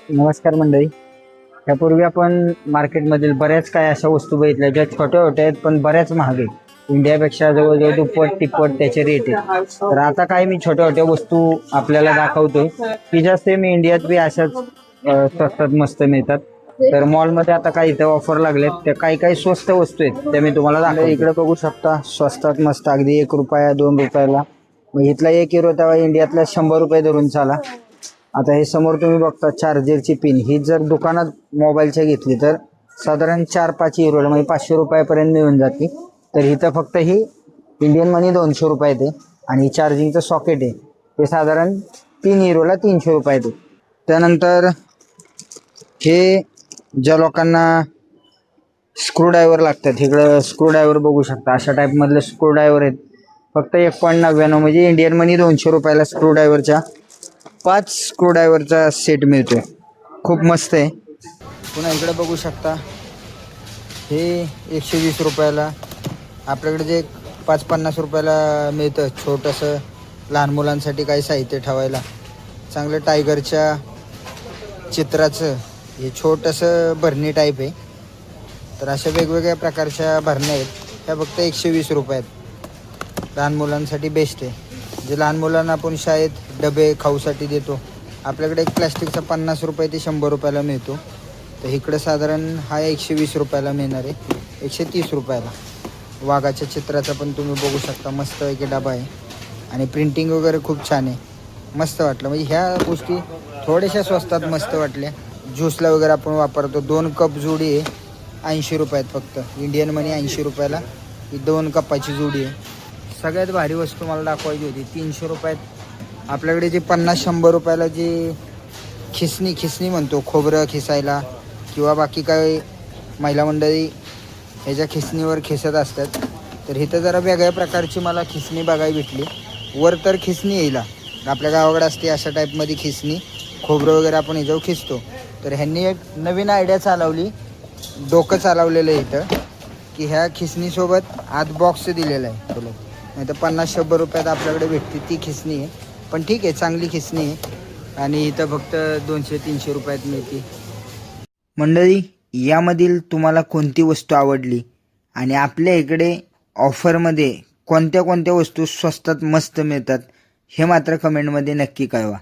नमस्कार मंडळी. यापूर्वी आपण मार्केटमधील बऱ्याच काय अशा वस्तू बघितल्या ज्या छोट्या छोट्या आहेत पण बऱ्याच महाग आहेत. इंडियापेक्षा जवळजवळ दुप्पट तिप्पट त्याचे रेट आहेत. तर आता काय मी छोट्या छोट्या वस्तू आपल्याला दाखवतोय की ज्या सेम इंडियात बी अशाच स्वस्तात मस्त मिळतात. तर मॉलमध्ये आता काही इथे ऑफर लागलेत, त्या काही काही स्वस्त वस्तू आहेत त्या मी तुम्हाला दाखवतो. इकडे बघू शकता स्वस्तात मस्त अगदी 1 रुपया 2 रुपयाला. मग इथला 1 युरो तेव्हा इंडियातला 100 रुपये धरून चाला. आता हे समोर तुम्ही बघता चार्जरची पिन, ही जर दुकानात मोबाईलच्या घेतली तर साधारण 4-5 युरोला म्हणजे 500 रुपयापर्यंत मिळून जाते. तर इथं फक्त ही इंडियन मनी 200 रुपये येते आणि चार्जिंगचं सॉकेट आहे ते साधारण 3 युरोला 300 रुपये येते. त्यानंतर हे ज्या लोकांना स्क्रूड्रायव्हर लागतात, इकडं स्क्रूड्रायव्हर बघू शकता अशा टाईपमधले स्क्रूड्रायव्हर आहेत. फक्त 1.99 म्हणजे इंडियन मनी 200 रुपयाला स्क्रूड्रायव्हरच्या 5 स्क्रूड्रायव्हरचा सेट मिळतो. खूप मस्त आहे. पुन्हा इकडे बघू शकता हे 120 रुपयाला. आपल्याकडे जे 5-50 रुपयाला मिळतं छोटंसं लहान मुलांसाठी काही साहित्य ठेवायला, चांगलं टायगरच्या चित्राचं हे छोटंसं भरणी टाईप आहे. तर अशा वेगवेगळ्या प्रकारच्या भरण्या आहेत, ह्या फक्त 120 रुपये आहेत. लहान मुलांसाठी बेस्ट आहे. जे लहान मुलांना आपण शाळेत डबे खाऊसाठी देतो, आपल्याकडे एक प्लॅस्टिकचा 50 रुपये ते 100 रुपयाला मिळतो. तर इकडं साधारण हा 120 रुपयाला मिळणार आहे, 130 रुपयाला. वाघाच्या चित्राचा पण तुम्ही बघू शकता, मस्त एक डबा आहे आणि प्रिंटिंग वगैरे खूप छान आहे. मस्त वाटलं, म्हणजे ह्या गोष्टी थोड्याशा स्वस्तात मस्त वाटल्या. ज्यूसला वगैरे आपण वापरतो. 2 कप जोडी आहे 80 रुपयात, फक्त इंडियन मनी 80 रुपयाला ही 2 कपाची जोडी आहे. सगळ्यात भारी वस्तू मला दाखवायची होती 300 रुपयात. आपल्याकडे जे 50-100 रुपयाला जे खिसणी म्हणतो, खोबरं खिसायला किंवा बाकी काय महिला मंडळी ह्याच्या खिसणीवर खिसत असतात, तर इथं जरा वेगळ्या प्रकारची मला खिसणी बघायला भेटली. वर तर खिसणी येईल, आपल्या गावाकडे असते अशा टाईपमध्ये खिसणी, खोबरं वगैरे आपण ह्याच्यावर खिसतो. तर ह्यांनी एक नवीन आयडिया चालवली, डोकं चालवलेलं आहे इथं, की ह्या खिसणीसोबत आत बॉक्स दिलेला आहे तुला. नाही तर 50-100 रुपयात आपल्याकडे भेटते ती खिसणी आहे. पण ठीक आहे, चांगली खिसणी आहे आणि इथं फक्त 200-300 रुपयात मिळते. मंडळी, यामधील तुम्हाला कोणती वस्तू आवडली आणि आपल्या इकडे ऑफरमध्ये कोणत्या कोणत्या वस्तू स्वस्तात मस्त मिळतात हे मात्र कमेंटमध्ये नक्की कळवा.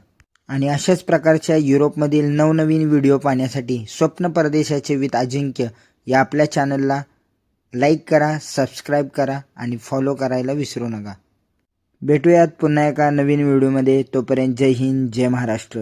आणि अशाच प्रकारच्या युरोपमधील नवनवीन व्हिडिओ पाहण्यासाठी स्वप्न परदेशाचे विथ अजिंक्य या आपल्या चॅनलला लाईक करा, सबस्क्राईब करा आणि फॉलो करायला विसरू नका. भेटूयात पुन्हा एका नवीन व्हिडिओमध्ये. तोपर्यंत जय हिंद, जय महाराष्ट्र.